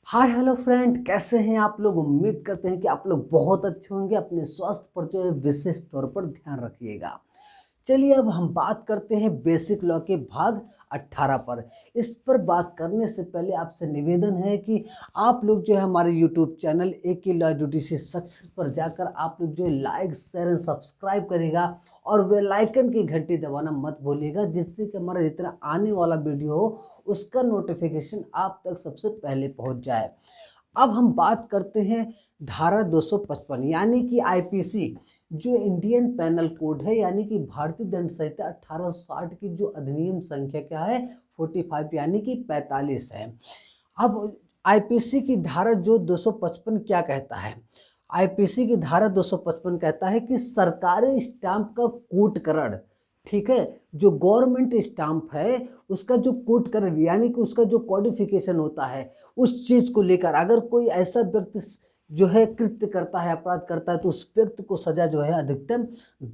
Hi hello friend, कैसे हैं आप लोग। उम्मीद करते हैं कि आप लोग बहुत अच्छे होंगे। अपने स्वास्थ्य पर जो है विशेष तौर पर ध्यान रखिएगा। चलिए अब हम बात करते हैं बेसिक लॉ के भाग 18 पर। इस पर बात करने से पहले आपसे निवेदन है कि आप लोग जो है हमारे YouTube channel AK law judiciary success पर जाकर आप लोग जो है लाइक शेयर एंड सब्सक्राइब करेगा और बेल आइकन की घंटी दबाना मत भूलिएगा, जिससे कि हमारा जितना आने वाला वीडियो हो उसका नोटिफिकेशन आप तक सबसे पहले पहुंच जाए। अब हम बात करते हैं धारा 255 यानी कि IPC, जो इंडियन पैनल कोड है, यानी कि भारतीय दंड संहिता 1860 की जो अधिनियम संख्या क्या है 45 यानी कि 45 है। अब IPC की धारा जो 255 क्या कहता है। IPC की धारा 255 कहता है कि सरकारी स्टाम्प का कूटकरण, ठीक है, जो गवर्नमेंट स्टाम्प है उसका जो कूटकरण यानी कि उसका जो कॉडिफिकेशन होता है उस चीज को लेकर अगर कोई ऐसा व्यक्ति जो है कृत्य करता है, अपराध करता है, तो उस व्यक्ति को सजा जो है अधिकतम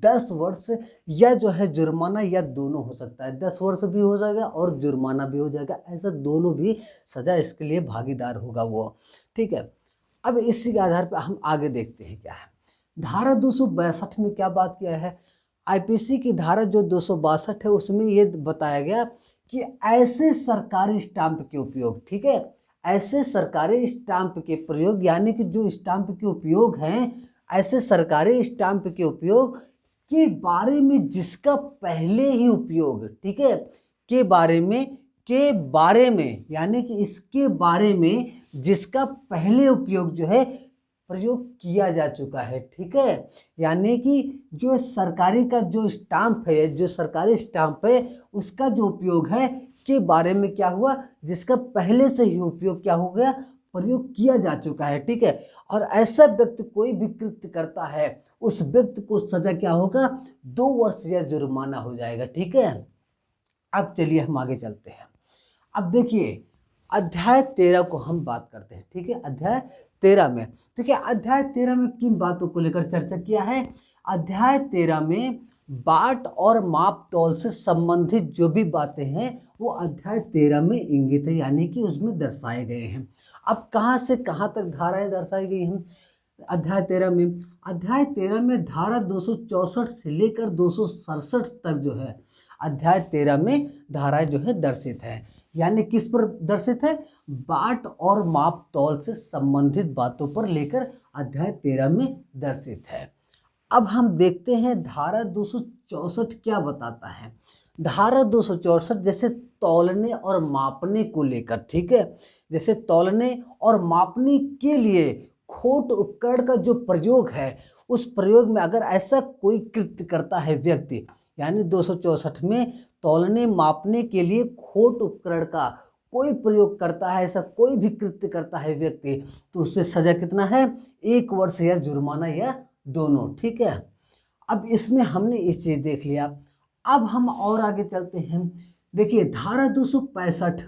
10 वर्ष या जो है जुर्माना या दोनों हो सकता है। 10 वर्ष भी हो जाएगा और जुर्माना भी हो जाएगा, ऐसा दोनों भी सजा इसके लिए भागीदार होगा वो, ठीक है। अब इसी के आधार पर हम आगे देखते हैं क्या है। धारा 262 में क्या बात किया है। IPC की धारा जो 262 है उसमें ये बताया गया कि ऐसे सरकारी स्टाम्प के उपयोग, ठीक है, ऐसे सरकारी स्टाम्प के प्रयोग यानी कि जो स्टाम्प के उपयोग हैं, ऐसे सरकारी स्टाम्प के उपयोग के बारे में जिसका पहले ही उपयोग, ठीक है, के बारे में यानी कि इसके बारे में जिसका पहले उपयोग जो है प्रयोग किया जा चुका है, ठीक है। यानी कि जो सरकारी का जो स्टाम्प है, जो सरकारी स्टाम्प है उसका जो उपयोग है के बारे में क्या हुआ, जिसका पहले से ही उपयोग क्या हो गया, प्रयोग किया जा चुका है, ठीक है। और ऐसा व्यक्ति कोई भी कृत्य करता है उस व्यक्ति को सजा क्या होगा, 2 वर्ष या जुर्माना हो जाएगा, ठीक है। अब चलिए हम आगे चलते हैं। अब देखिए अध्याय 13 को हम बात करते हैं, ठीक है। अध्याय 13 में देखिए, अध्याय 13 में किन बातों को लेकर चर्चा किया है। अध्याय 13 में बाट और माप तौल से संबंधित जो भी बातें हैं वो अध्याय 13 में इंगित है, यानी कि उसमें दर्शाए गए हैं। अब कहाँ से कहाँ तक धाराएं दर्शाई गई हैं अध्याय 13 में। अध्याय 13 में धारा 264 से लेकर 267 तक जो है अध्याय 13 में धाराएं जो है दर्शित है। यानी किस पर दर्शित है, बाट और माप तौल से संबंधित बातों पर लेकर अध्याय 13 में दर्शित है। अब हम देखते हैं धारा 264 क्या बताता है। धारा 264 जैसे तौलने और मापने को लेकर, ठीक है, जैसे तौलने और मापने के लिए खोट उपकरण का जो प्रयोग है उस प्रयोग में अगर ऐसा कोई कृत्य करता है व्यक्ति, यानी 264 में तौलने मापने के लिए खोट उपकरण का कोई प्रयोग करता है, ऐसा कोई भी कृत्य करता है व्यक्ति, तो उससे सजा कितना है, 1 वर्ष या जुर्माना या दोनों, ठीक है। अब इसमें हमने इस चीज देख लिया। अब हम और आगे चलते हैं। देखिए धारा 265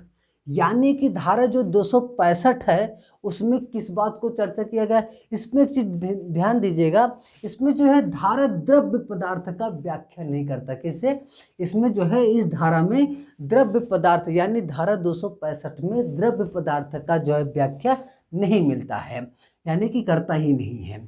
यानी कि धारा जो 265 है उसमें किस बात को चर्चा किया गया है? इसमें एक चीज ध्यान दीजिएगा, इसमें जो है धारा द्रव्य पदार्थ का व्याख्या नहीं करता। कैसे, इसमें जो है इस धारा में द्रव्य पदार्थ यानी धारा 265 में द्रव्य पदार्थ का जो है व्याख्या नहीं मिलता है, यानी कि करता ही नहीं है।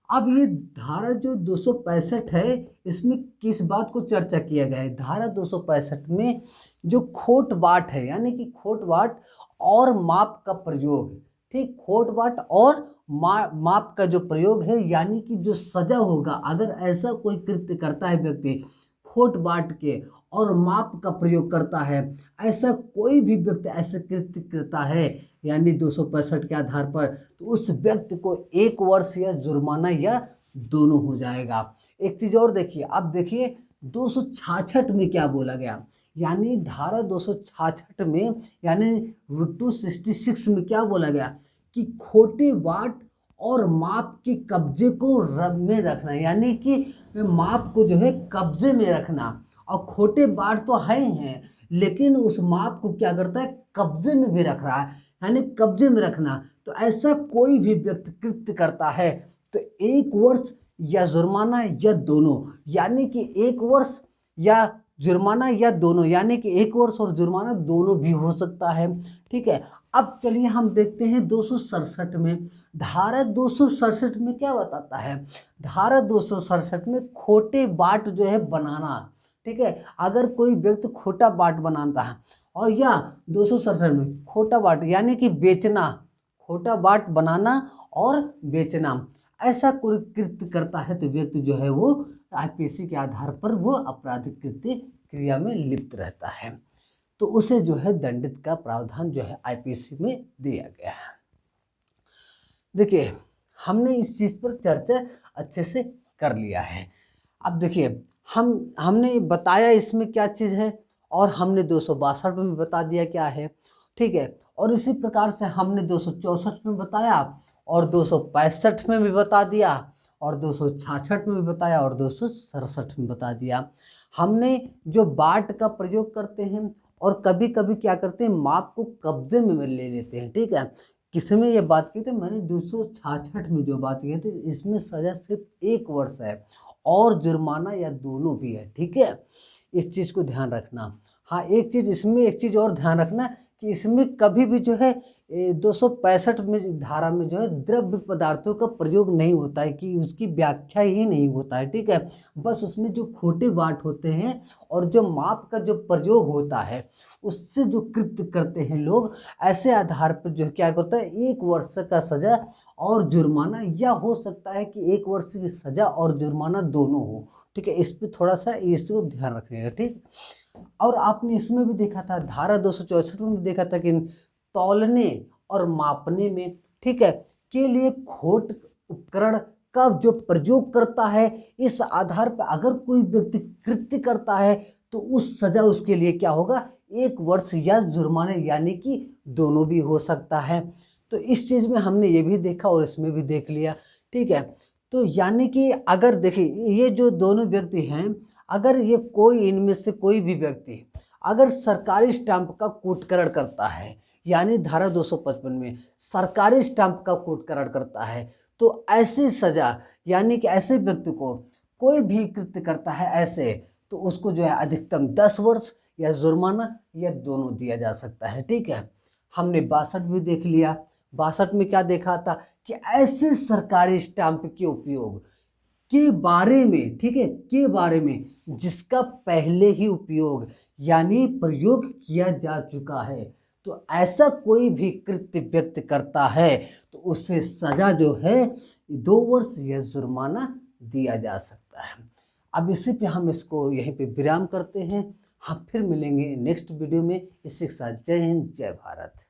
अब ये धारा जो 265 है इसमें किस बात को चर्चा किया गया है। धारा 265 में जो खोट बाट है यानी कि खोट बाट और माप का प्रयोग, ठीक, खोट बाट और माप का जो प्रयोग है, यानी कि जो सजा होगा अगर ऐसा कोई कृत्य करता है व्यक्ति, खोट बाट के और माप का प्रयोग करता है, ऐसा कोई भी व्यक्ति ऐसे कृत्य करता है यानी 265 के आधार पर, तो उस व्यक्ति को 1 वर्ष या जुर्माना या दोनों हो जाएगा। एक चीज और देखिए, अब देखिए 266 में क्या बोला गया, यानी धारा 266 में यानी 266 में क्या बोला गया कि खोटे बाट और माप के कब्जे को रब में रखना, यानी कि माप को जो है कब्जे में रखना, और खोटे बाट तो है ही हैं लेकिन उस माप को क्या करता है, कब्जे में भी रख रहा है, यानी कब्जे में रखना। तो ऐसा कोई भी व्यक्ति कृत्य करता है तो 1 वर्ष या जुर्माना या दोनों, यानी कि 1 वर्ष या जुर्माना या दोनों, यानी कि 1 वर्ष और जुर्माना दोनों भी हो सकता है। ठीक है, अब चलिए हम देखते हैं 267 में। धारा 267 में क्या बताता है? धारा 267 में खोटे बाट जो है बनाना, ठीक है, अगर कोई व्यक्ति खोटा बाट बनाता है और या 267 में खोटा बाट यानी कि बेचना, खोटा बाट बनाना और बेचना, ऐसा कोई कृत्य करता है तो व्यक्ति जो है वो आईपीसी के आधार पर वो आपराधिक कृत्य क्रिया में लिप्त रहता है, तो उसे जो है दंडित का प्रावधान जो है आईपीसी में दिया गया है। देखिए, हमने इस चीज़ पर चर्चा अच्छे से कर लिया है। अब देखिए, हमने बताया इसमें क्या चीज़ है, और हमने 262 में बता दिया क्या है, ठीक है, और इसी प्रकार से हमने 264 में बताया और 265 में भी बता दिया और 266 में भी बताया और 267 में बता दिया। हमने जो बाट का प्रयोग करते हैं और कभी कभी क्या करते हैं, माप को कब्जे में ले लेते हैं, ठीक है, किसमें ये बात की थी मैंने, 266 में जो बात की थी, इसमें सज़ा सिर्फ 1 वर्ष है और जुर्माना या दोनों भी है, ठीक है, इस चीज़ को ध्यान रखना। हाँ, एक चीज़ इसमें, एक चीज़ और ध्यान रखना कि इसमें कभी भी जो है 265 में धारा में जो है द्रव्य पदार्थों का प्रयोग नहीं होता है, कि उसकी व्याख्या ही नहीं होता है, ठीक है, बस उसमें जो खोटे बाट होते हैं और जो माप का जो प्रयोग होता है उससे जो कृत्य करते हैं लोग, ऐसे आधार पर जो क्या करता है 1 वर्ष का सज़ा और जुर्माना, या हो सकता है कि 1 वर्ष की सज़ा और जुर्माना दोनों हो, ठीक है, इस पर थोड़ा सा इसको ध्यान रखिएगा, ठीक। और आपने इसमें भी देखा था, धारा 264 में भी देखा था कि तौलने और मापने में, ठीक है, के लिए खोट उपकरण का जो प्रयोग करता है, इस आधार पर अगर कोई व्यक्ति कृत्य करता है तो उस सजा उसके लिए क्या होगा, 1 वर्ष या जुर्माना, यानी कि दोनों भी हो सकता है। तो इस चीज़ में हमने ये भी देखा और इसमें भी देख लिया, ठीक है। तो यानी कि अगर देखिए ये जो दोनों व्यक्ति हैं, अगर ये कोई इनमें से कोई भी व्यक्ति अगर सरकारी स्टाम्प का कूटकरण करता है, यानी धारा 255 में सरकारी स्टाम्प का कूटकरण करता है, तो ऐसी सजा, यानी कि ऐसे व्यक्ति को कोई भी कृत्य करता है ऐसे, तो उसको जो है अधिकतम 10 वर्ष या जुर्माना या दोनों दिया जा सकता है, ठीक है। हमने 62 भी देख लिया। 62 में क्या देखा था कि ऐसे सरकारी स्टाम्प के उपयोग के बारे में, ठीक है, के बारे में जिसका पहले ही उपयोग यानी प्रयोग किया जा चुका है, तो ऐसा कोई भी कृत्य व्यक्ति करता है तो उसे सजा जो है 2 वर्ष या जुर्माना दिया जा सकता है। अब इसी पे हम इसको यहीं पे विराम करते हैं। हम फिर मिलेंगे नेक्स्ट वीडियो में। इसी के साथ जय हिंद, जय भारत।